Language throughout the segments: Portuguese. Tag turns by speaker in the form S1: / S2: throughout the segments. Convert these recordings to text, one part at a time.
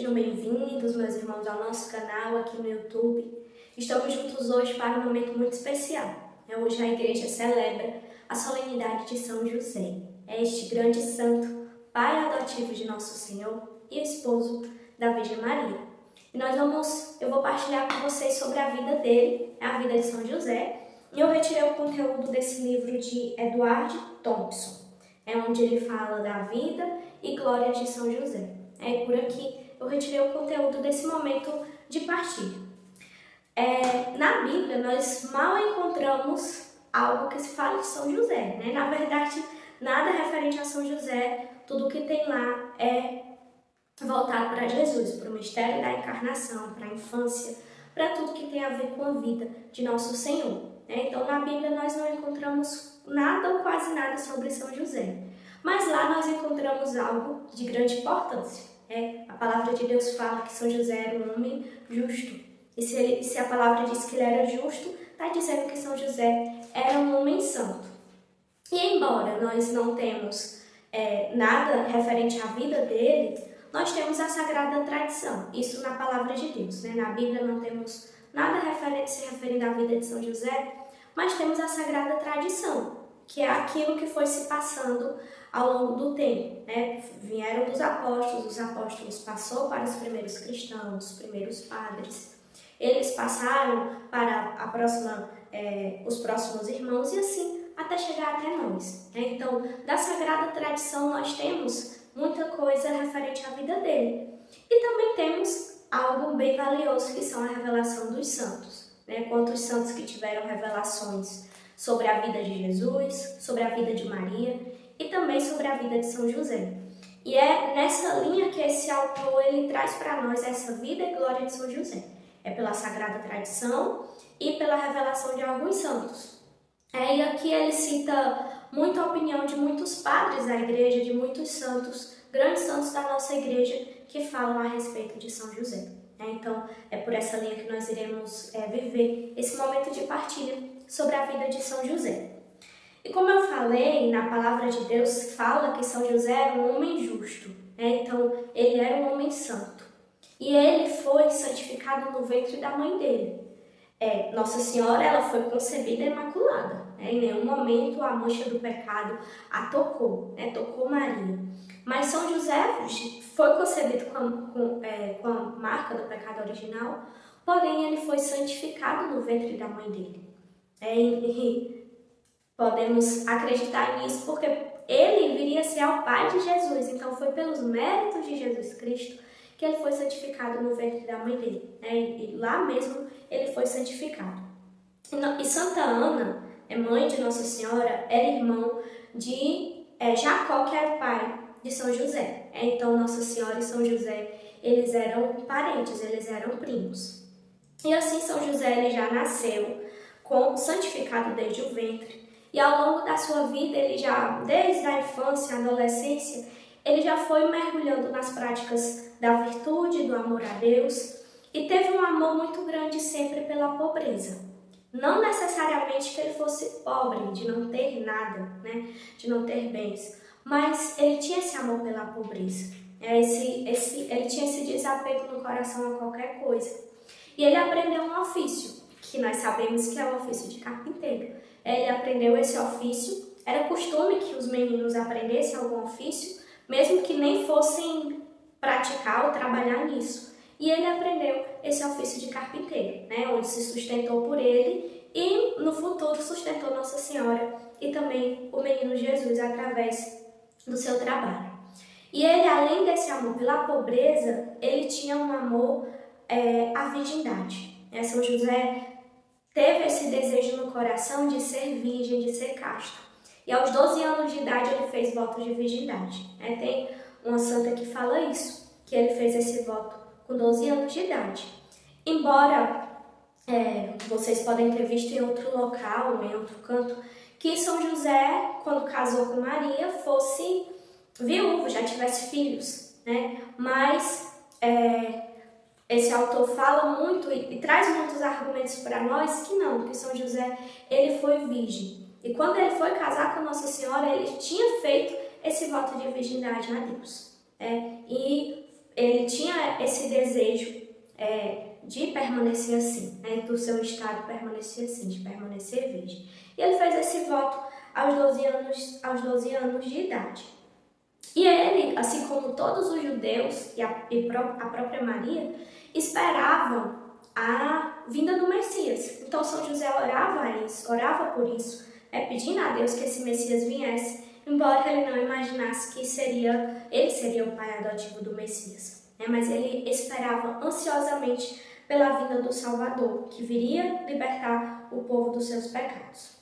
S1: Sejam bem-vindos, meus irmãos, ao nosso canal aqui no YouTube. Estamos juntos hoje para um momento muito especial. Hoje a igreja celebra a solenidade de São José. É este grande santo, pai adotivo de nosso Senhor e esposo da Virgem Maria. E eu vou partilhar com vocês sobre a vida dele, a vida de São José. E eu retirei o conteúdo desse livro de Edward Thompson, onde ele fala da vida e glórias de São José. Por aqui eu retirei o conteúdo desse momento de partilha. Na Bíblia, nós mal encontramos algo que se fala de São José, né? Na verdade, nada referente a São José, tudo que tem lá é voltado para Jesus, para o mistério da encarnação, para a infância, para tudo que tem a ver com a vida de nosso Senhor. Então, na Bíblia, nós não encontramos nada ou quase nada sobre São José. Mas lá nós encontramos algo de grande importância. A palavra de Deus fala que São José era um homem justo. E se a palavra diz que ele era justo, está dizendo que São José era um homem santo. E embora nós não temos nada referente à vida dele, nós temos a sagrada tradição. Isso na palavra de Deus. Na Bíblia não temos nada se referindo à vida de São José, mas temos a sagrada tradição, que é aquilo que foi se passando ao longo do tempo. Vieram dos apóstolos, os apóstolos passou para os primeiros cristãos, os primeiros padres, eles passaram para os próximos irmãos e assim até chegar até nós. Então, da sagrada tradição nós temos muita coisa referente à vida dele. E também temos algo bem valioso, que são a revelação dos santos. Quantos santos que tiveram revelações sobre a vida de Jesus, sobre a vida de Maria e também sobre a vida de São José. E é nessa linha que esse autor ele traz para nós essa vida e glória de São José. É pela sagrada tradição e pela revelação de alguns santos. E aqui ele cita muita opinião de muitos padres da igreja, de muitos santos, grandes santos da nossa igreja, que falam a respeito de São José. Então, é por essa linha que nós iremos viver esse momento de partilha sobre a vida de São José. E como eu falei, na palavra de Deus fala que São José era um homem justo. Então, ele era um homem santo. E ele foi santificado no ventre da mãe dele. Nossa Senhora, ela foi concebida imaculada. Em nenhum momento a mancha do pecado a tocou, tocou Maria. Mas São José foi concebido com a marca do pecado original, porém ele foi santificado no ventre da mãe dele. E podemos acreditar nisso porque ele viria a ser o pai de Jesus. Então foi pelos méritos de Jesus Cristo que ele foi santificado no ventre da mãe dele. E lá mesmo ele foi santificado. E Santa Ana, mãe de Nossa Senhora, era irmão de Jacó, que era o pai de São José. Então Nossa Senhora e São José, eles eram parentes, eles eram primos. E assim São José ele já nasceu santificado desde o ventre. E ao longo da sua vida, ele já, desde a infância, a adolescência, ele já foi mergulhando nas práticas da virtude, do amor a Deus, e teve um amor muito grande sempre pela pobreza. Não necessariamente que ele fosse pobre, de não ter nada, de não ter bens, mas ele tinha esse amor pela pobreza. Ele tinha esse desapego no coração a qualquer coisa. E ele aprendeu um ofício, que nós sabemos que é o ofício de carpinteiro. Ele aprendeu esse ofício, era costume que os meninos aprendessem algum ofício, mesmo que nem fossem praticar ou trabalhar nisso. E ele aprendeu esse ofício de carpinteiro, onde se sustentou por ele e no futuro sustentou Nossa Senhora e também o menino Jesus através do seu trabalho. E ele, além desse amor pela pobreza, ele tinha um amor à virgindade. São José teve esse desejo no coração de ser virgem, de ser casto. E aos 12 anos de idade ele fez voto de virgindade. Tem uma santa que fala isso, que ele fez esse voto com 12 anos de idade. Embora vocês podem ter visto em outro local, em outro canto, que São José, quando casou com Maria, fosse viúvo, já tivesse filhos, Mas esse autor fala muito e traz muitos argumentos para nós que não, que São José ele foi virgem. E quando ele foi casar com Nossa Senhora, ele tinha feito esse voto de virgindade a Deus. E ele tinha esse desejo de permanecer assim, né, do seu estado permanecer assim, de permanecer virgem. E ele fez esse voto aos 12 anos de idade. E ele, assim como todos os judeus e a própria Maria, esperavam a vinda do Messias. Então São José orava por isso, pedindo a Deus que esse Messias viesse, embora ele não imaginasse que ele seria o pai adotivo do Messias. Mas ele esperava ansiosamente pela vinda do Salvador, que viria libertar o povo dos seus pecados.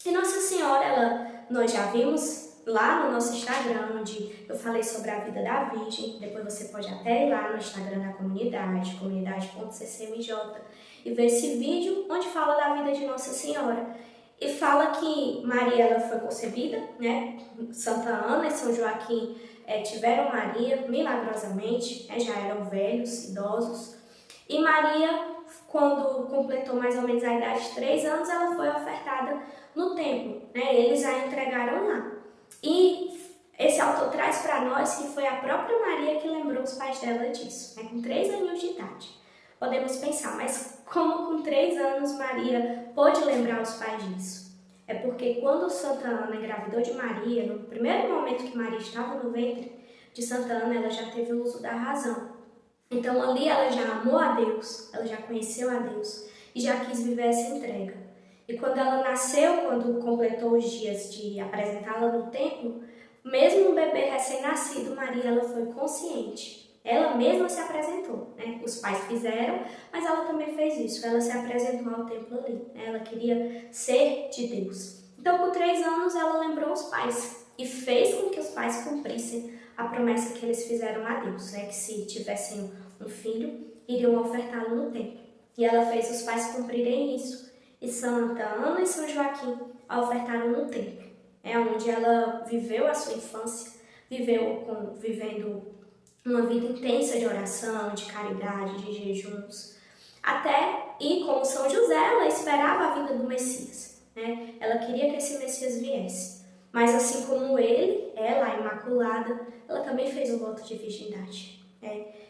S1: E Nossa Senhora, nós já vimos lá no nosso Instagram, onde eu falei sobre a vida da Virgem. Depois você pode até ir lá no Instagram da comunidade, comunidade.ccmj, e ver esse vídeo onde fala da vida de Nossa Senhora. E fala que Maria ela foi concebida, né? Santa Ana e São Joaquim tiveram Maria milagrosamente, já eram velhos, idosos. E Maria, quando completou mais ou menos a idade de 3 anos, ela foi ofertada no templo, né? Eles a entregaram lá. E esse autor traz para nós que foi a própria Maria que lembrou os pais dela disso, com 3 anos de idade. Podemos pensar, mas como com 3 anos Maria pôde lembrar os pais disso? É porque quando Santa Ana engravidou de Maria, no primeiro momento que Maria estava no ventre de Santa Ana, ela já teve o uso da razão. Então ali ela já amou a Deus, ela já conheceu a Deus e já quis viver essa entrega. E quando ela nasceu, quando completou os dias de apresentá-la no templo, mesmo um bebê recém-nascido, Maria ela foi consciente. Ela mesma se apresentou, né? Os pais fizeram, mas ela também fez isso. Ela se apresentou ao templo ali, né? Ela queria ser de Deus. Então, com 3 anos, ela lembrou os pais e fez com que os pais cumprissem a promessa que eles fizeram a Deus, né? Que se tivessem um filho, iriam ofertá-lo no templo. E ela fez os pais cumprirem isso. E Santa Ana e São Joaquim a ofertaram no templo, onde ela viveu a sua infância, vivendo uma vida intensa de oração, de caridade, de jejuns. E como São José, ela esperava a vinda do Messias, né? Ela queria que esse Messias viesse. Mas assim como ela, a Imaculada, ela também fez o voto de virgindade.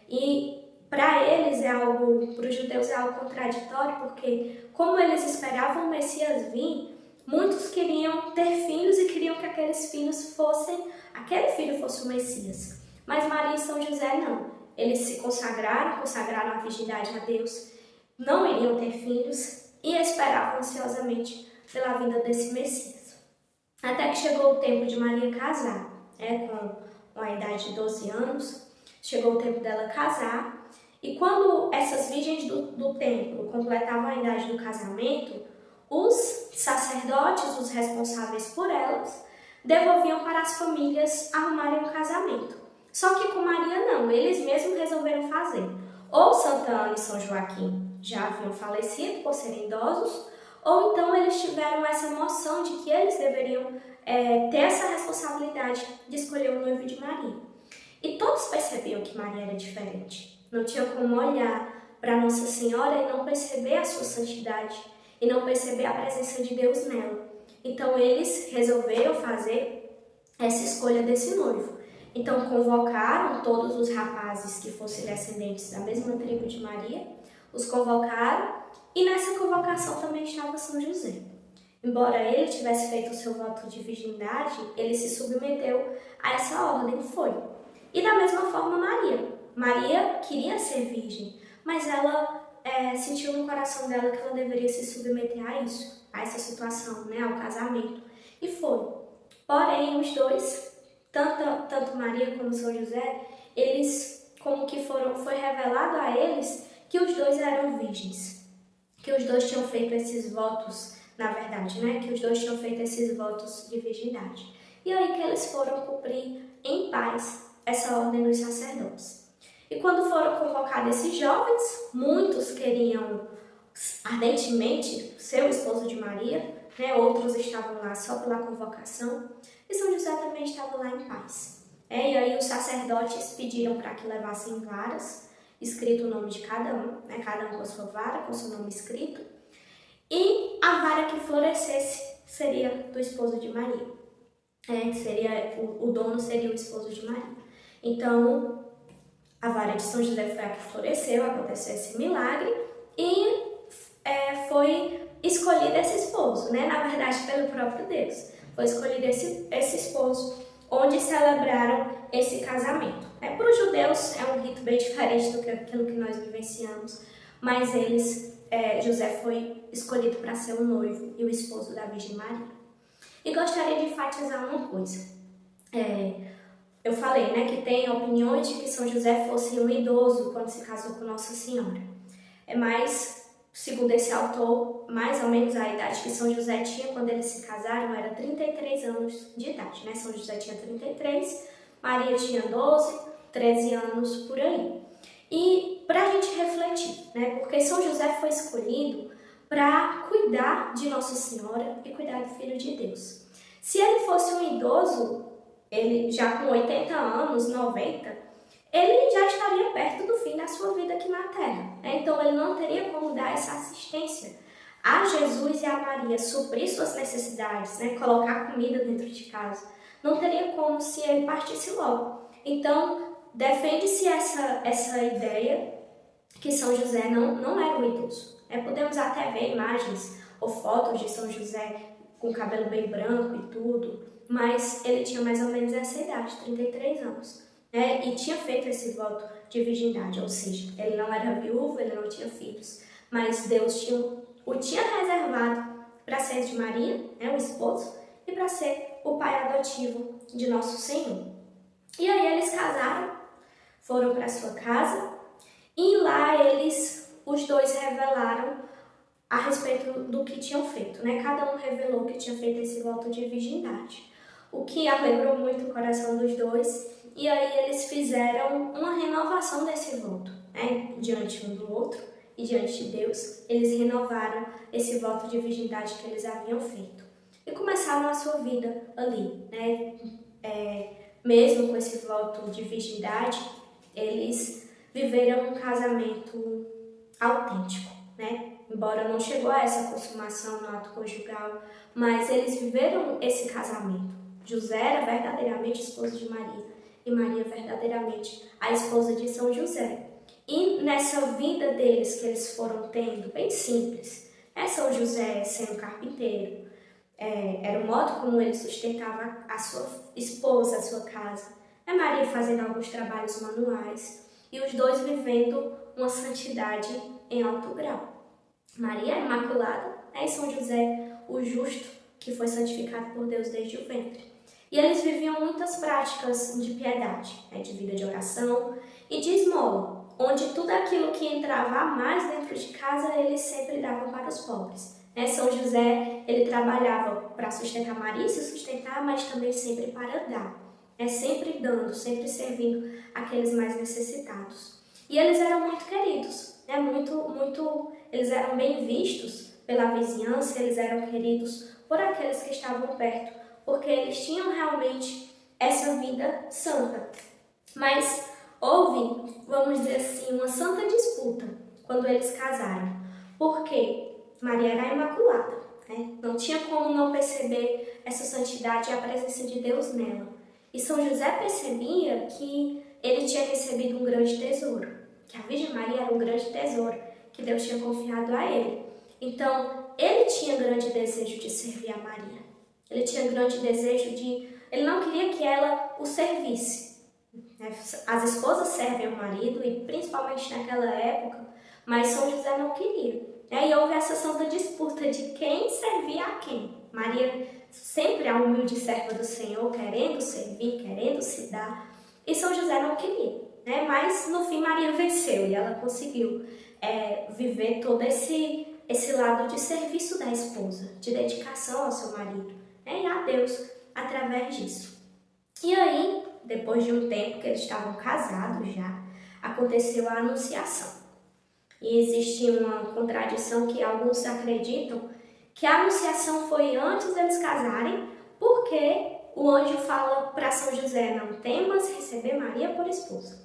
S1: E para eles para os judeus é algo contraditório, porque como eles esperavam o Messias vir, muitos queriam ter filhos e queriam que aquele filho fosse o Messias. Mas Maria e São José não. Eles se consagraram a virgindade a Deus, não iriam ter filhos e esperavam ansiosamente pela vinda desse Messias. Até que chegou o tempo de Maria casar, com a idade de 12 anos, chegou o tempo dela casar. E quando essas virgens do templo completavam a idade do casamento, os sacerdotes, os responsáveis por elas, devolviam para as famílias arrumarem um casamento. Só que com Maria não, eles mesmos resolveram fazer. Ou Santa Ana e São Joaquim já haviam falecido por serem idosos, ou então eles tiveram essa noção de que eles deveriam ter essa responsabilidade de escolher o noivo de Maria. E todos percebiam que Maria era diferente. Não tinha como olhar para Nossa Senhora e não perceber a sua santidade e não perceber a presença de Deus nela. Então eles resolveram fazer essa escolha desse noivo. Então convocaram todos os rapazes que fossem descendentes da mesma tribo de Maria, os convocaram e nessa convocação também estava São José. Embora ele tivesse feito o seu voto de virgindade, ele se submeteu a essa ordem, foi. E da mesma forma Maria queria ser virgem, mas ela sentiu no coração dela que ela deveria se submeter a isso, a essa situação, ao casamento, e foi. Porém, os dois, tanto Maria como São José, eles, foi revelado a eles que os dois eram virgens, que os dois tinham feito esses votos, na verdade, que os dois tinham feito esses votos de virgindade. E aí que eles foram cumprir em paz essa ordem dos sacerdotes. E quando foram convocados esses jovens, muitos queriam ardentemente ser o esposo de Maria, outros estavam lá só pela convocação, e São José também estava lá em paz. E aí os sacerdotes pediram para que levassem varas, escrito o nome de cada um com a sua vara, com o seu nome escrito, e a vara que florescesse seria do esposo de Maria, o dono seria o esposo de Maria. Então, a vara de São José foi a que floresceu, aconteceu esse milagre e foi escolhido esse esposo, né? Na verdade, pelo próprio Deus. Foi escolhido esse esposo, onde celebraram esse casamento. Para os judeus é um rito bem diferente do que aquilo que nós vivenciamos, mas José foi escolhido para ser o noivo e o esposo da Virgem Maria. E gostaria de enfatizar uma coisa. Eu falei, né, que tem opiniões de que São José fosse um idoso quando se casou com Nossa Senhora. Mas, segundo esse autor, mais ou menos a idade que São José tinha quando eles se casaram era 33 anos de idade, né? São José tinha 33, Maria tinha 12, 13 anos por aí. E para a gente refletir, né? Porque São José foi escolhido para cuidar de Nossa Senhora e cuidar do Filho de Deus. Se ele fosse um idoso, ele já com 80 anos, 90, ele já estaria perto do fim da sua vida aqui na Terra. Então ele não teria como dar essa assistência a Jesus e a Maria, suprir suas necessidades, né? Colocar comida dentro de casa. Não teria como se ele partisse logo. Então, defende-se essa ideia que São José não era um idoso. Podemos até ver imagens ou fotos de São José com cabelo bem branco e tudo, mas ele tinha mais ou menos essa idade, 33 anos, né? E tinha feito esse voto de virgindade, ou seja, ele não era viúvo, ele não tinha filhos, mas Deus o tinha reservado para ser de Maria, né, o esposo, e para ser o pai adotivo de Nosso Senhor. E aí eles casaram, foram para sua casa, e lá os dois revelaram a respeito do que tinham feito, né? Cada um revelou que tinha feito esse voto de virgindade, o que alegrou muito o coração dos dois, e aí eles fizeram uma renovação desse voto, né? Diante um do outro e diante de Deus, eles renovaram esse voto de virgindade que eles haviam feito e começaram a sua vida ali, né? Mesmo com esse voto de virgindade, eles viveram um casamento autêntico, né? Embora não chegou a essa consumação no ato conjugal, mas eles viveram esse casamento. José era verdadeiramente esposo de Maria e Maria verdadeiramente a esposa de São José. E nessa vida deles que eles foram tendo, bem simples, São José sendo carpinteiro, era o modo como ele sustentava a sua esposa, a sua casa. Maria fazendo alguns trabalhos manuais e os dois vivendo uma santidade em alto grau. Maria Imaculada, e São José, o justo, que foi santificado por Deus desde o ventre. E eles viviam muitas práticas de piedade, de vida de oração e de esmola, onde tudo aquilo que entrava a mais dentro de casa, eles sempre davam para os pobres. São José, ele trabalhava para sustentar Maria e se sustentar, mas também sempre para dar. Sempre dando, sempre servindo aqueles mais necessitados. E eles eram muito queridos, eles eram bem vistos pela vizinhança, eles eram queridos por aqueles que estavam perto, porque eles tinham realmente essa vida santa. Mas houve, vamos dizer assim, uma santa disputa quando eles casaram, porque Maria era imaculada, não tinha como não perceber essa santidade e a presença de Deus nela. E São José percebia que ele tinha recebido um grande tesouro, que a Virgem Maria era um grande tesouro que Deus tinha confiado a ele. Então, ele tinha grande desejo de servir a Maria. Ele tinha grande desejo ele não queria que ela o servisse. As esposas servem ao marido, e principalmente naquela época, mas São José não queria. E houve essa santa disputa de quem servia a quem. Maria, sempre a humilde serva do Senhor, querendo servir, querendo se dar, e São José não queria. Mas no fim Maria venceu e ela conseguiu viver todo esse lado de serviço da esposa, de dedicação ao seu marido, e a Deus através disso. E aí, depois de um tempo que eles estavam casados já, aconteceu a anunciação. E existe uma contradição que alguns acreditam que a anunciação foi antes deles casarem, porque o anjo fala para São José: não temas receber Maria por esposa.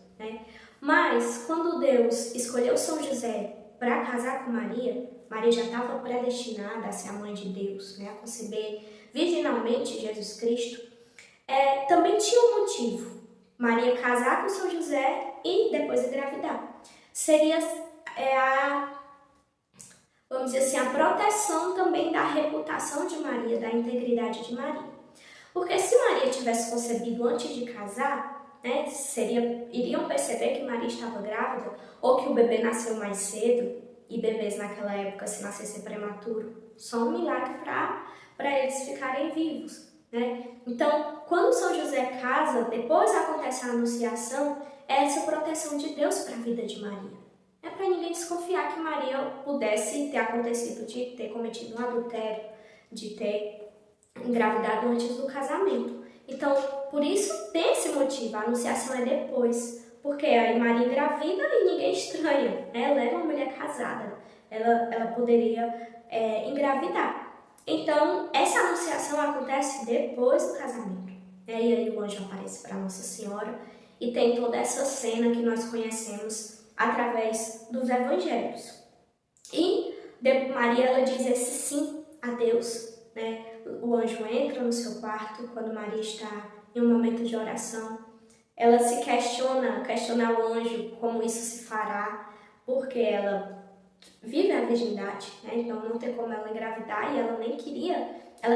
S1: Mas quando Deus escolheu São José para casar com Maria, Maria já estava predestinada a ser a mãe de Deus, a conceber virginalmente Jesus Cristo. Também tinha um motivo Maria casar com São José e depois engravidar. Seria vamos dizer assim, a proteção também da reputação de Maria, da integridade de Maria. Porque se Maria tivesse concebido antes de casar, né, iriam perceber que Maria estava grávida ou que o bebê nasceu mais cedo, e bebês naquela época, se nascessem prematuro, só um milagre para eles ficarem vivos. Né? Então, quando São José casa, depois acontece a anunciação, é essa proteção de Deus para a vida de Maria. É para ninguém desconfiar que Maria pudesse ter acontecido de ter cometido um adultério, de ter engravidado antes do casamento. Então, por isso tem esse motivo, a anunciação é depois. Porque aí Maria engravida e ninguém estranha, né? Ela era uma mulher casada, ela poderia engravidar. Então, essa anunciação acontece depois do casamento. Né? E aí o anjo aparece para Nossa Senhora e tem toda essa cena que nós conhecemos através dos evangelhos. E Maria, ela diz esse sim a Deus, né? O anjo entra no seu quarto quando Maria está em um momento de oração. Ela se questiona o anjo como isso se fará, porque ela vive a virgindade, né? Então não tem como ela engravidar e ela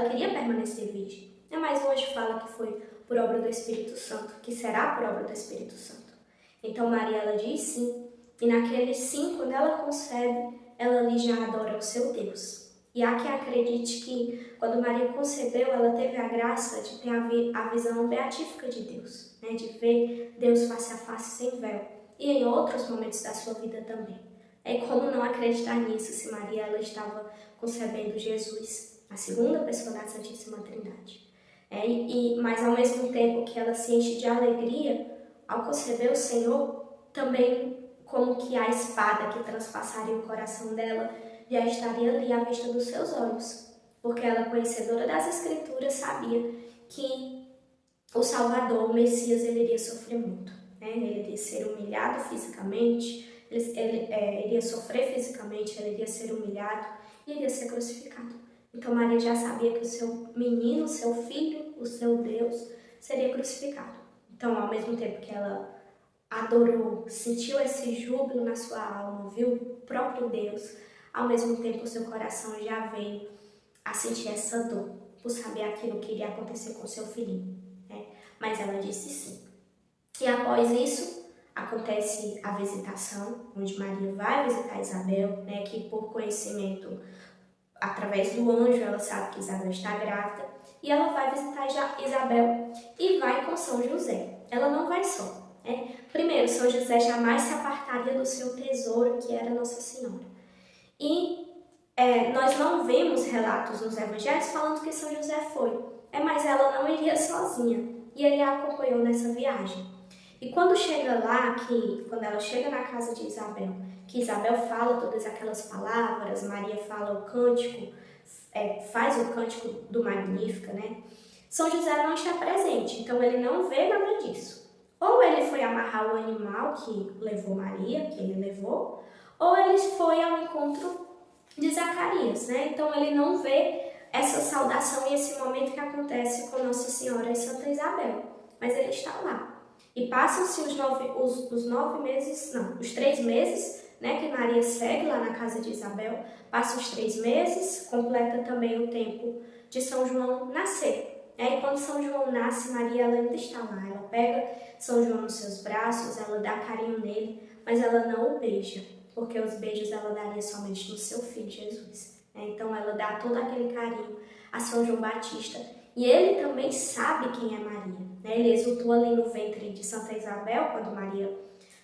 S1: queria permanecer virgem. Mas o anjo fala que foi por obra do Espírito Santo, que será por obra do Espírito Santo. Então Maria, ela diz sim, e naquele sim, quando ela concebe, ela ali já adora o seu Deus. E há quem acredite que quando Maria concebeu, ela teve a graça de ter a visão beatífica de Deus, né? De ver Deus face a face sem véu. E em outros momentos da sua vida também. É como não acreditar nisso se Maria ela estava concebendo Jesus, a segunda pessoa da Santíssima Trindade. Mas ao mesmo tempo que ela se enche de alegria ao conceber o Senhor, também como que a espada que transpassaria o coração dela já estaria ali à vista dos seus olhos, porque ela, conhecedora das Escrituras, sabia que o Salvador, o Messias, ele iria sofrer muito, né? Ele iria ser humilhado fisicamente, ele iria sofrer fisicamente, ele iria ser humilhado e iria ser crucificado. Então Maria já sabia que o seu menino, o seu filho, o seu Deus, seria crucificado. Então, ao mesmo tempo que ela adorou, sentiu esse júbilo na sua alma, viu o próprio Deus, ao mesmo tempo o seu coração já veio a sentir essa dor, por saber aquilo que iria acontecer com seu filhinho. Né? Mas ela disse sim. E após isso, acontece a visitação, onde Maria vai visitar Isabel, né, que por conhecimento, através do anjo, ela sabe que Isabel está grávida, e ela vai visitar Isabel e vai com São José. Ela não vai só. Né? Primeiro, São José jamais se apartaria do seu tesouro, que era Nossa Senhora. E nós não vemos relatos nos evangelhos falando que São José foi, mas ela não iria sozinha, e ele a acompanhou nessa viagem. E quando ela chega na casa de Isabel, que Isabel fala todas aquelas palavras, Maria fala o cântico, faz o cântico do Magnífica, né? São José não está presente, então ele não vê nada disso. Ou ele foi amarrar o animal que levou Maria, que ele levou, ou ele foi ao encontro de Zacarias, né? Então ele não vê essa saudação e esse momento que acontece com Nossa Senhora e Santa Isabel, mas ele está lá. E passam-se os 3 meses, né, que Maria segue lá na casa de Isabel, passam os 3 meses, completa também o tempo de São João nascer. E quando São João nasce, Maria ela ainda está lá, ela pega São João nos seus braços, ela dá carinho nele, mas ela não o beija, porque os beijos ela daria somente no seu filho Jesus. Então ela dá todo aquele carinho a São João Batista, e ele também sabe quem é Maria. Ele exultou ali no ventre de Santa Isabel quando Maria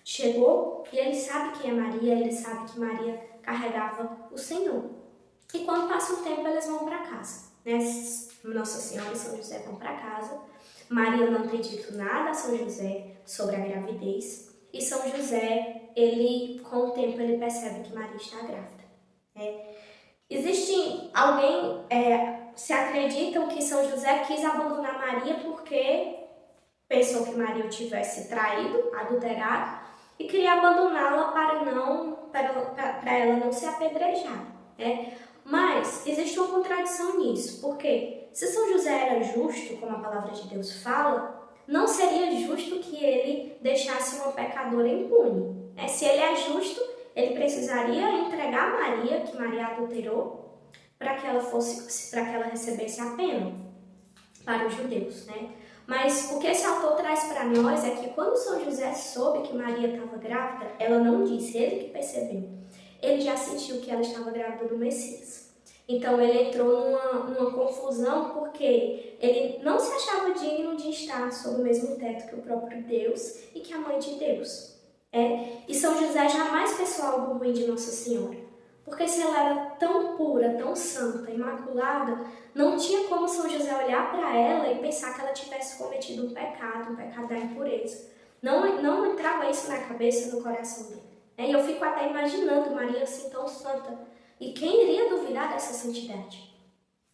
S1: chegou, e ele sabe quem é Maria, ele sabe que Maria carregava o Senhor. E quando passa um tempo, eles vão para casa. Nossa Senhora e São José vão para casa. Maria não tem dito nada a São José sobre a gravidez. E São José, com o tempo, ele percebe que Maria está grávida. Existe alguém, se acreditam que São José quis abandonar Maria porque pensou que Maria o tivesse traído, adulterado, e queria abandoná-la para ela não ser apedrejada. Mas existe uma contradição nisso, porque se São José era justo, como a palavra de Deus fala, não seria justo que ele deixasse uma pecadora impune. Se ele é justo, ele precisaria entregar Maria, que Maria adulterou, para que ela recebesse a pena para os judeus, né? Mas o que esse autor traz para nós é que quando São José soube que Maria estava grávida, ela não disse, ele que percebeu. Ele já sentiu que ela estava grávida do Messias. Então ele entrou numa confusão porque ele não se achava digno de estar sob o mesmo teto que o próprio Deus e que a mãe de Deus. E São José jamais pensou algo ruim de Nossa Senhora. Porque se ela era tão pura, tão santa, imaculada, não tinha como São José olhar para ela e pensar que ela tivesse cometido um pecado da impureza. Não entrava isso na cabeça, no coração dele. E eu fico até imaginando Maria assim tão santa. E quem iria duvidar dessa santidade?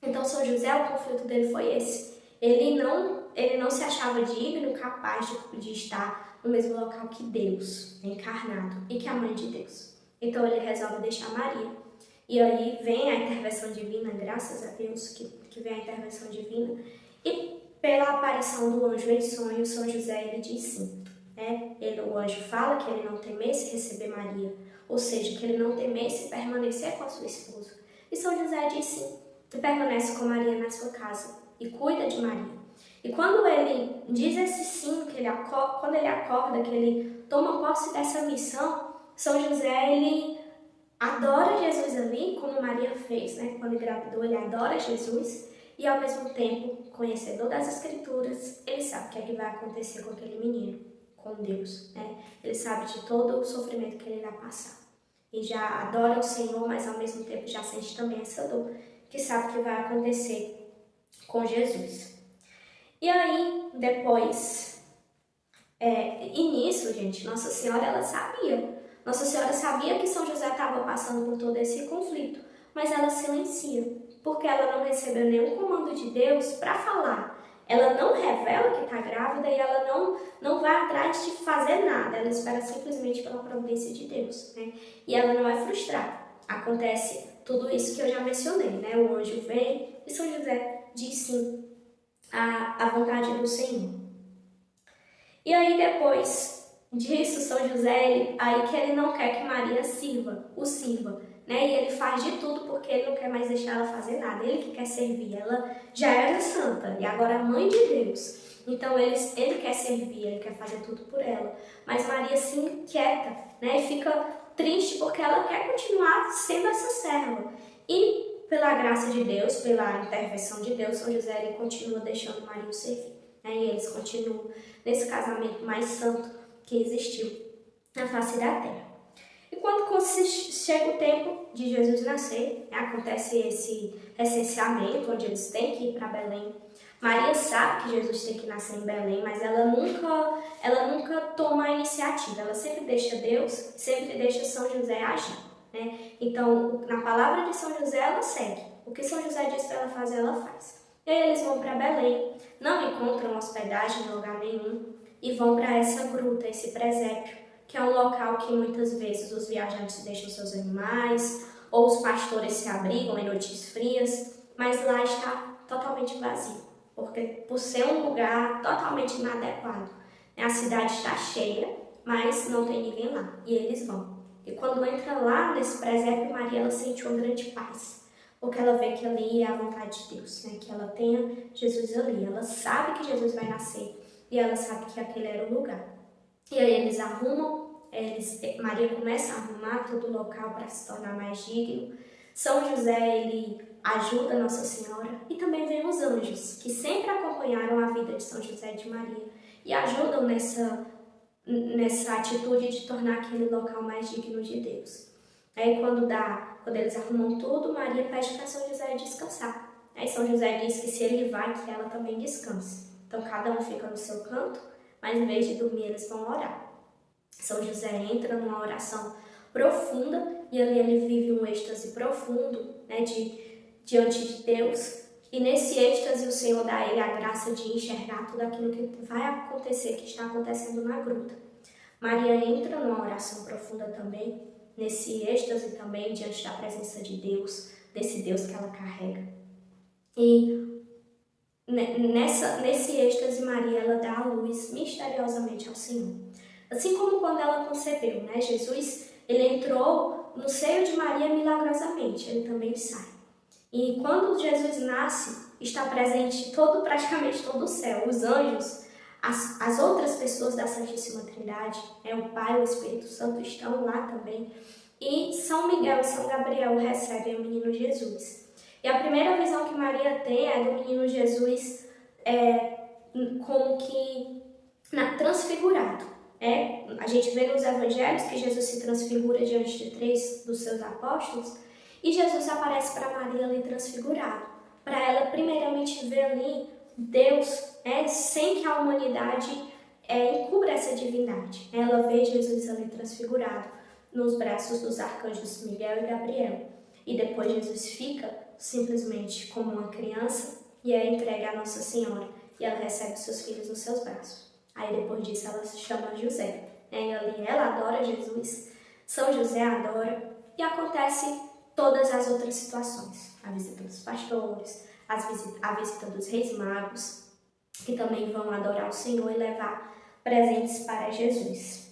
S1: Então São José, o conflito dele foi esse. Ele não se achava digno, capaz de estar no mesmo local que Deus, encarnado, e que a mãe de Deus. Então ele resolve deixar Maria. E aí vem a intervenção divina, graças a Deus que vem a intervenção divina. E pela aparição do anjo em sonho, São José ele diz sim. O anjo fala que ele não temesse receber Maria, ou seja, que ele não temesse permanecer com a sua esposa. E São José diz sim, e permanece com Maria na sua casa e cuida de Maria. E quando ele diz esse sim, quando ele acorda, que ele toma posse dessa missão, São José, ele adora Jesus ali, como Maria fez, quando engravidou, ele adora Jesus e ao mesmo tempo, conhecedor das Escrituras, ele sabe o que é que vai acontecer com aquele menino, com Deus, Ele sabe de todo o sofrimento que ele vai passar. E já adora o Senhor, mas ao mesmo tempo já sente também essa dor, que sabe o que vai acontecer com Jesus. E aí, depois, e nisso, gente, Nossa Senhora, ela sabia. Nossa Senhora sabia que São José estava passando por todo esse conflito, mas ela silencia, porque ela não recebeu nenhum comando de Deus para falar. Ela não revela que está grávida e ela não vai atrás de fazer nada, ela espera simplesmente pela providência de Deus, E ela não é frustrada. Acontece tudo isso que eu já mencionei, O anjo vem e São José diz sim à vontade do Senhor. E aí depois disso, São José, aí que ele não quer que Maria o sirva, E ele faz de tudo porque ele não quer mais deixar ela fazer nada, ele que quer servir. Ela já era santa e agora a mãe de Deus. Então ele quer servir, ele quer fazer tudo por ela. Mas Maria se inquieta, E fica triste porque ela quer continuar sendo essa serva. E pela graça de Deus, pela intervenção de Deus, São José ele continua deixando Maria o servir. E eles continuam nesse casamento mais santo que existiu na face da terra. E quando chega o tempo de Jesus nascer, acontece esse recenseamento, onde eles têm que ir para Belém. Maria sabe que Jesus tem que nascer em Belém, mas ela nunca toma a iniciativa. Ela sempre deixa Deus, sempre deixa São José agir. Então, na palavra de São José, ela segue. O que São José diz para ela fazer, ela faz. E aí eles vão para Belém, não encontram hospedagem em lugar nenhum e vão para essa gruta, esse presépio, que é um local que muitas vezes os viajantes deixam seus animais ou os pastores se abrigam em noites frias, mas lá está totalmente vazio, porque por ser um lugar totalmente inadequado. A cidade está cheia, mas não tem ninguém lá, e eles vão. E quando entra lá nesse presépio, Maria ela sente uma grande paz, porque ela vê que ali é a vontade de Deus, que ela tenha Jesus ali. Ela sabe que Jesus vai nascer e ela sabe que aquele era o lugar. E aí eles Maria começa a arrumar todo o local para se tornar mais digno. São José, ele ajuda Nossa Senhora e também vem os anjos, que sempre acompanharam a vida de São José e de Maria e ajudam nessa atitude de tornar aquele local mais digno de Deus. Aí quando eles arrumam tudo, Maria pede para São José descansar. Aí São José diz que se ele vai, que ela também descanse. Então cada um fica no seu canto, mas em vez de dormir eles vão orar. São José entra numa oração profunda e ali ele vive um êxtase profundo, diante de Deus. E nesse êxtase o Senhor dá a ele a graça de enxergar tudo aquilo que vai acontecer, que está acontecendo na gruta. Maria entra numa oração profunda também, nesse êxtase também, diante da presença de Deus, desse Deus que ela carrega. E Nesse êxtase, Maria ela dá a luz misteriosamente ao Senhor. Assim como quando ela concebeu, né? Jesus, ele entrou no seio de Maria milagrosamente, ele também sai. E quando Jesus nasce, está presente praticamente todo o céu, os anjos, as outras pessoas da Santíssima Trindade, o Pai e o Espírito Santo estão lá também. E São Miguel e São Gabriel recebem o menino Jesus. E a primeira visão que Maria tem é do menino Jesus como que transfigurado. A gente vê nos evangelhos que Jesus se transfigura diante de 3 dos seus apóstolos e Jesus aparece para Maria ali transfigurado, para ela primeiramente ver ali Deus, sem que a humanidade encubra essa divindade. Ela vê Jesus ali transfigurado nos braços dos arcanjos Miguel e Gabriel. E depois Jesus fica simplesmente como uma criança e é entregue à Nossa Senhora e ela recebe seus filhos nos seus braços. Aí depois disso ela se chama José. E ali ela adora Jesus, São José adora e acontece todas as outras situações. A visita dos pastores, a visita dos reis magos, que também vão adorar o Senhor e levar presentes para Jesus.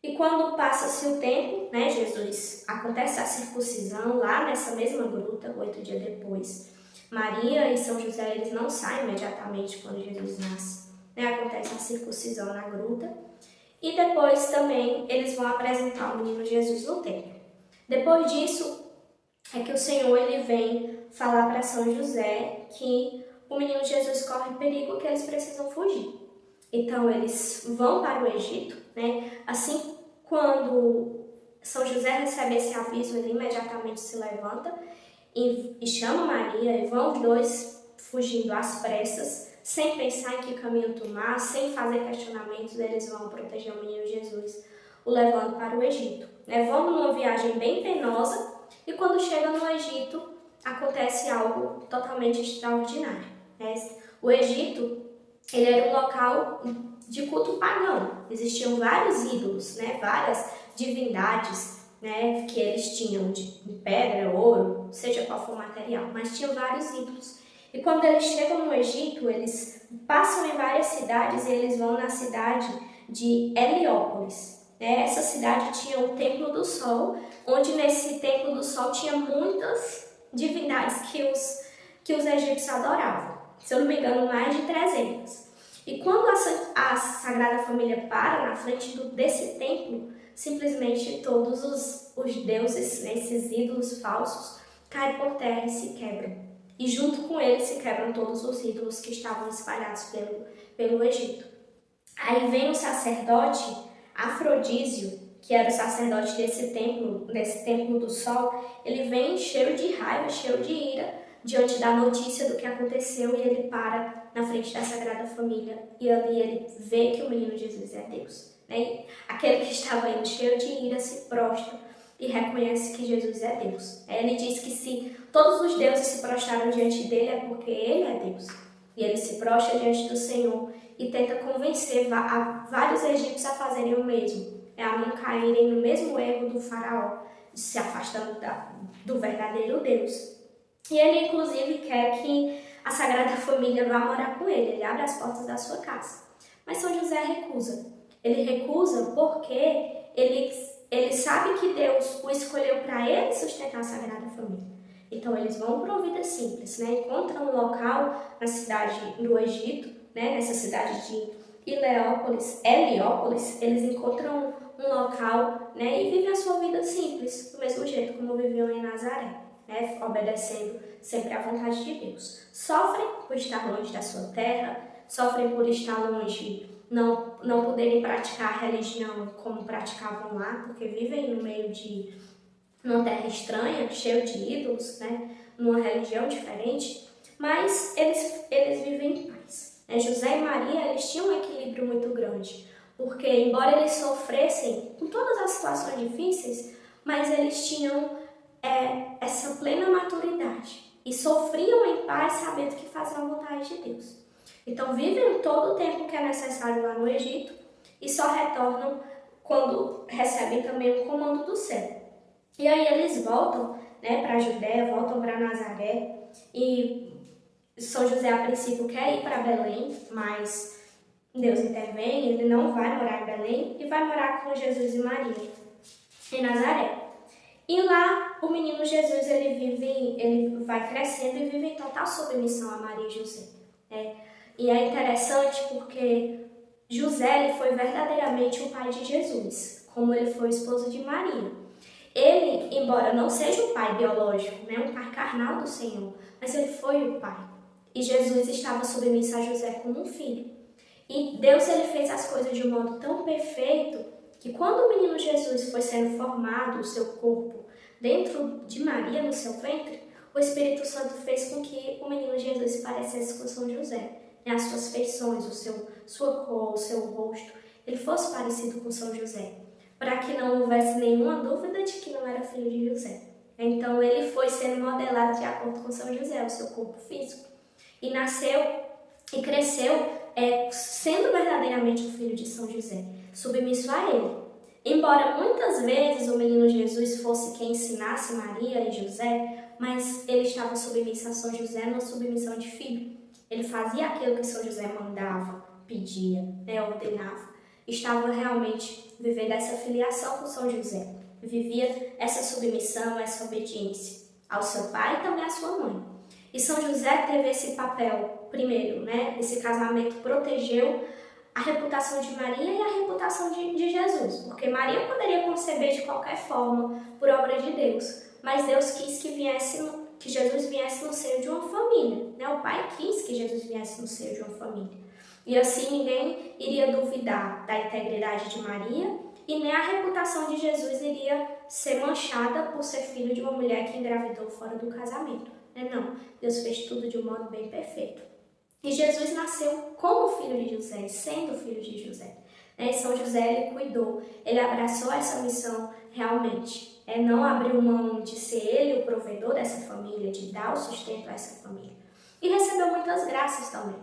S1: E quando passa-se o tempo, Jesus, acontece a circuncisão lá nessa mesma gruta, 8 dias depois. Maria e São José, eles não saem imediatamente quando Jesus nasce. Acontece a circuncisão na gruta. E depois também eles vão apresentar o menino Jesus no templo. Depois disso, é que o Senhor ele vem falar para São José que o menino Jesus corre perigo, que eles precisam fugir. Então eles vão para o Egito, Assim, quando São José recebe esse aviso, ele imediatamente se levanta e chama Maria, e vão os dois fugindo às pressas, sem pensar em que caminho tomar, sem fazer questionamentos, eles vão proteger o menino Jesus, o levando para o Egito. Vão numa viagem bem penosa e quando chega no Egito, acontece algo totalmente extraordinário. O Egito, ele era um local de culto pagão. Existiam vários ídolos, várias divindades, que eles tinham de pedra, ouro, seja qual for o material, mas tinham vários ídolos. E quando eles chegam no Egito, eles passam em várias cidades e eles vão na cidade de Heliópolis. Essa cidade tinha o Templo do Sol, onde nesse Templo do Sol tinha muitas divindades que os egípcios adoravam. Se eu não me engano, mais de 300. E quando a Sagrada Família para na frente desse templo, simplesmente todos os deuses, esses ídolos falsos, caem por terra e se quebram. E junto com eles se quebram todos os ídolos que estavam espalhados pelo Egito. Aí vem o sacerdote Afrodísio, que era o sacerdote desse templo do sol, ele vem cheio de raiva, cheio de ira, diante da notícia do que aconteceu, e ele para na frente da Sagrada Família, e ali ele vê que o menino Jesus é Deus. Aquele que estava indo cheio de ira se prostra e reconhece que Jesus é Deus. Ele diz que se todos os deuses se prostraram diante dele é porque ele é Deus. E ele se prostra diante do Senhor e tenta convencer vários egípcios a fazerem o mesmo, a não caírem no mesmo erro do faraó, se afastando do verdadeiro Deus. E ele, inclusive, quer que a Sagrada Família vá morar com ele. Ele abre as portas da sua casa. Mas São José recusa. Ele recusa porque ele sabe que Deus o escolheu para ele sustentar a Sagrada Família. Então, eles vão para uma vida simples, Encontram um local na cidade do Egito, nessa cidade de Heliópolis, eles encontram um local, e vivem a sua vida simples, do mesmo jeito como viviam em Nazaré. Obedecendo sempre à vontade de Deus. Sofrem por estar longe da sua terra, sofrem por estar longe, não poderem praticar a religião como praticavam lá, porque vivem no meio de uma terra estranha, cheio de ídolos, numa religião diferente, mas eles vivem em paz. José e Maria, eles tinham um equilíbrio muito grande, porque embora eles sofressem com todas as situações difíceis, mas eles tinham essa plena maturidade e sofriam em paz sabendo que faziam a vontade de Deus. Então vivem todo o tempo que é necessário lá no Egito e só retornam quando recebem também o comando do céu. E aí eles voltam para a Judéia, voltam para Nazaré e São José, a princípio, quer ir para Belém, mas Deus intervém, ele não vai morar em Belém e vai morar com Jesus e Maria em Nazaré. E lá, o menino Jesus, ele vai crescendo e vive em total submissão a Maria e José. E é interessante porque José ele foi verdadeiramente o pai de Jesus, como ele foi o esposo de Maria. Ele, embora não seja o pai biológico, né, um pai carnal do Senhor, mas ele foi o pai. E Jesus estava submisso a José como um filho. E Deus ele fez as coisas de um modo tão perfeito que quando o menino Jesus foi sendo formado, o seu corpo, dentro de Maria, no seu ventre, o Espírito Santo fez com que o menino Jesus se parecesse com São José. As suas feições, sua cor, o seu rosto, ele fosse parecido com São José, para que não houvesse nenhuma dúvida de que não era filho de José. Então ele foi sendo modelado de acordo com São José, o seu corpo físico, e nasceu e cresceu sendo verdadeiramente o filho de São José, submisso a ele. Embora muitas vezes o menino Jesus fosse quem ensinasse Maria e José, mas ele estava submisso a São José numa submissão de filho. Ele fazia aquilo que São José mandava, pedia, ordenava. Estava realmente vivendo essa filiação com São José. Vivia essa submissão, essa obediência ao seu pai e também à sua mãe. E São José teve esse papel, primeiro, esse casamento protegeu a reputação de Maria e a reputação de Jesus, porque Maria poderia conceber de qualquer forma, por obra de Deus, mas Deus quis que Jesus viesse no seio de uma família, O Pai quis que Jesus viesse no seio de uma família. E assim ninguém iria duvidar da integridade de Maria e nem a reputação de Jesus iria ser manchada por ser filho de uma mulher que engravidou fora do casamento. Não, Deus fez tudo de um modo bem perfeito. E Jesus nasceu como filho de José, sendo filho de José. São José, ele cuidou, ele abraçou essa missão realmente. Não abriu mão de ser ele o provedor dessa família, de dar o sustento a essa família. E recebeu muitas graças também.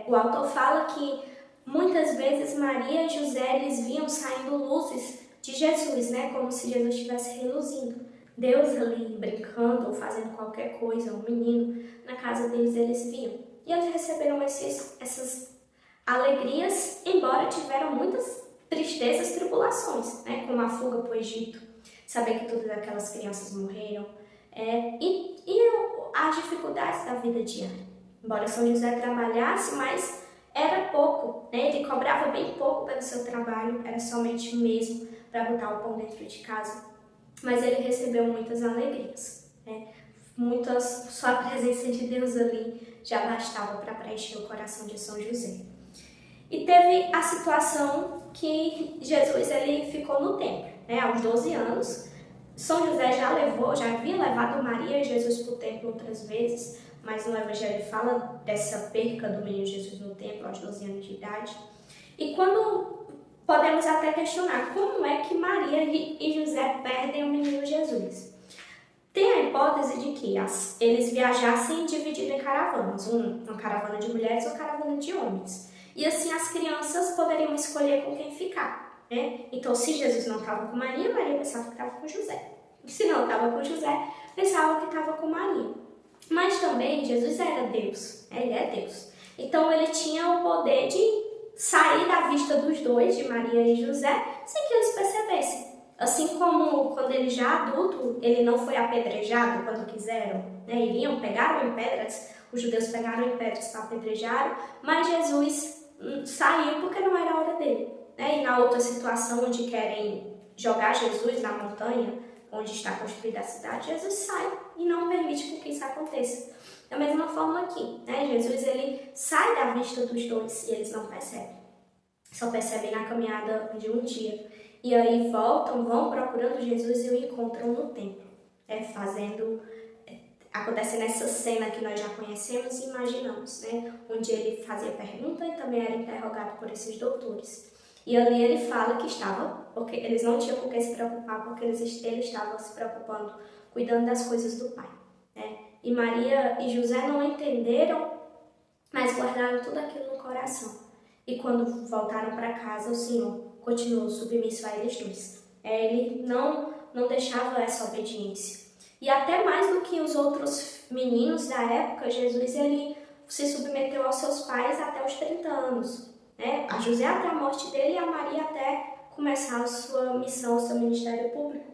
S1: O autor fala que muitas vezes Maria e José, eles viam saindo luzes de Jesus, como se Jesus estivesse reluzindo. Deus ali brincando ou fazendo qualquer coisa, um menino, na casa deles eles viam. E eles receberam essas alegrias, embora tiveram muitas tristezas, tribulações, como a fuga para o Egito, saber que todas aquelas crianças morreram, e as dificuldades da vida diária. Embora São José trabalhasse, mas era pouco, Ele cobrava bem pouco pelo seu trabalho, era somente mesmo para botar o pão dentro de casa. Mas ele recebeu muitas alegrias, só a presença de Deus ali já bastava para preencher o coração de São José. E teve a situação que Jesus ele ficou no templo, aos 12 anos. São José já havia levado Maria e Jesus para o templo outras vezes, mas no Evangelho fala dessa perca do menino Jesus no templo aos 12 anos de idade. E quando podemos até questionar como é que Maria e José perdem o menino Jesus. Tem a hipótese de que eles viajassem divididos em caravanas, uma caravana de mulheres ou uma caravana de homens. E assim as crianças poderiam escolher com quem ficar. Então, se Jesus não estava com Maria, Maria pensava que estava com José. Se não estava com José, pensava que estava com Maria. Mas também Jesus era Deus, ele é Deus. Então ele tinha o poder de sair da vista dos dois, de Maria e José, sem que eles percebessem. Assim como quando ele já adulto, ele não foi apedrejado quando quiseram, pegaram em pedras, os judeus pegaram em pedras para apedrejar, mas Jesus saiu porque não era a hora dele. E na outra situação onde querem jogar Jesus na montanha, onde está construída a cidade, Jesus sai e não permite que isso aconteça. Da mesma forma aqui, Jesus ele sai da vista dos dois e eles não percebem. Só percebem na caminhada de um dia. E aí vão procurando Jesus e o encontram no templo. Acontece nessa cena que nós já conhecemos e imaginamos, onde ele fazia pergunta e também era interrogado por esses doutores. E ali ele fala que porque eles não tinham com que se preocupar, porque ele estava se preocupando, cuidando das coisas do Pai. E Maria e José não entenderam, mas guardaram tudo aquilo no coração. E quando voltaram para casa, o Senhor continuou submisso a eles dois. Ele não deixava essa obediência. E até mais do que os outros meninos da época, Jesus ele se submeteu aos seus pais até os 30 anos, né? A José até a morte dele e a Maria até começar a sua missão, o seu ministério público.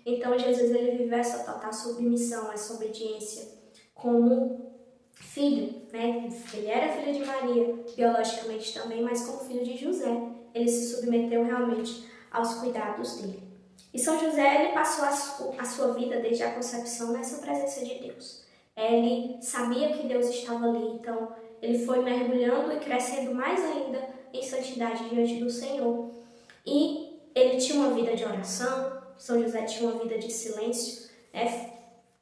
S1: Então Jesus ele viveu essa total submissão, essa obediência como filho, né? Ele era filho de Maria, biologicamente também, mas como filho de José, ele se submeteu realmente aos cuidados dele. E São José, ele passou a sua vida desde a concepção nessa presença de Deus. Ele sabia que Deus estava ali, então ele foi mergulhando e crescendo mais ainda em santidade diante do Senhor. E ele tinha uma vida de oração, São José tinha uma vida de silêncio, né?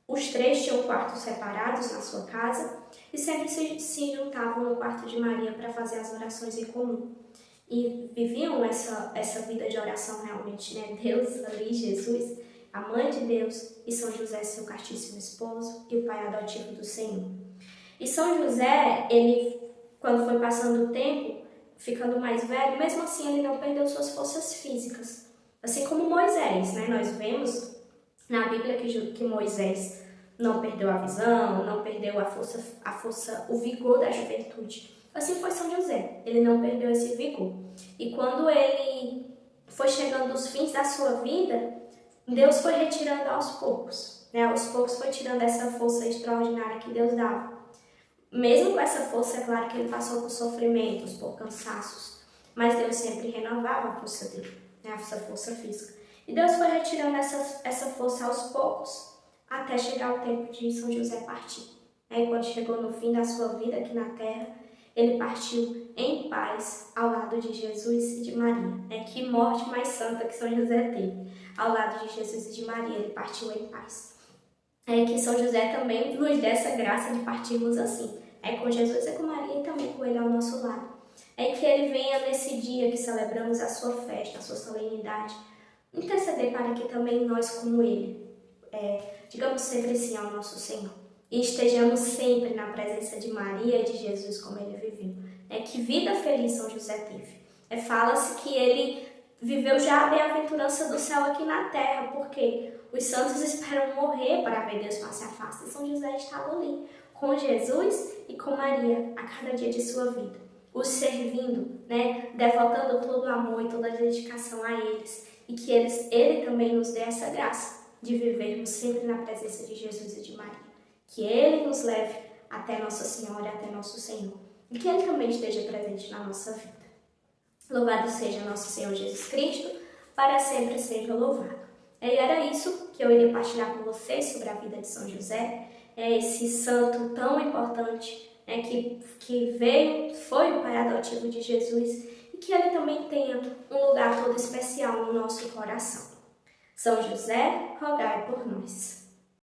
S1: Os três tinham quartos separados na sua casa e sempre se juntavam no quarto de Maria para fazer as orações em comum. E viviam essa vida de oração realmente, né? Deus ali, Jesus, a mãe de Deus e São José, seu castíssimo esposo e o pai adotivo do Senhor. E São José, ele, quando foi passando o tempo, ficando mais velho, mesmo assim ele não perdeu suas forças físicas. Assim como Moisés, né? Nós vemos na Bíblia que Moisés não perdeu a visão, não perdeu a força, o vigor da juventude. Assim foi São José, ele não perdeu esse vigor. E quando ele foi chegando aos fins da sua vida, Deus foi retirando aos poucos, né? Aos poucos foi tirando essa força extraordinária que Deus dava. Mesmo com essa força, é claro que ele passou por sofrimentos, por cansaços, mas Deus sempre renovava a força dele, né? Essa força física. E Deus foi retirando essa força aos poucos, até chegar o tempo de São José partir. E quando chegou no fim da sua vida aqui na Terra, ele partiu em paz ao lado de Jesus e de Maria. Que morte mais santa que São José teve. Ao lado de Jesus e de Maria, ele partiu em paz. Que São José também nos dê essa graça de partirmos assim. Com Jesus e com Maria e também com ele ao nosso lado. Que ele venha nesse dia que celebramos a sua festa, a sua solenidade, interceder para que também nós, como ele, digamos sempre sim ao nosso Senhor. E estejamos sempre na presença de Maria e de Jesus como ele viveu. Que vida feliz São José teve. Fala-se que ele viveu já a bem-aventurança do céu aqui na terra, porque os santos esperam morrer para ver Deus face a face. E São José estava ali, com Jesus e com Maria, a cada dia de sua vida, os servindo, devotando todo o amor e toda a dedicação a eles. E que ele também nos dê essa graça de vivermos sempre na presença de Jesus e de Maria. Que ele nos leve até Nossa Senhora, até nosso Senhor. E que ele também esteja presente na nossa vida. Louvado seja nosso Senhor Jesus Cristo, para sempre seja louvado. E era isso que eu iria partilhar com vocês sobre a vida de São José, esse santo tão importante, que veio, foi o pai adotivo de Jesus, e que ele também tenha um lugar todo especial no nosso coração. São José, rogai por nós.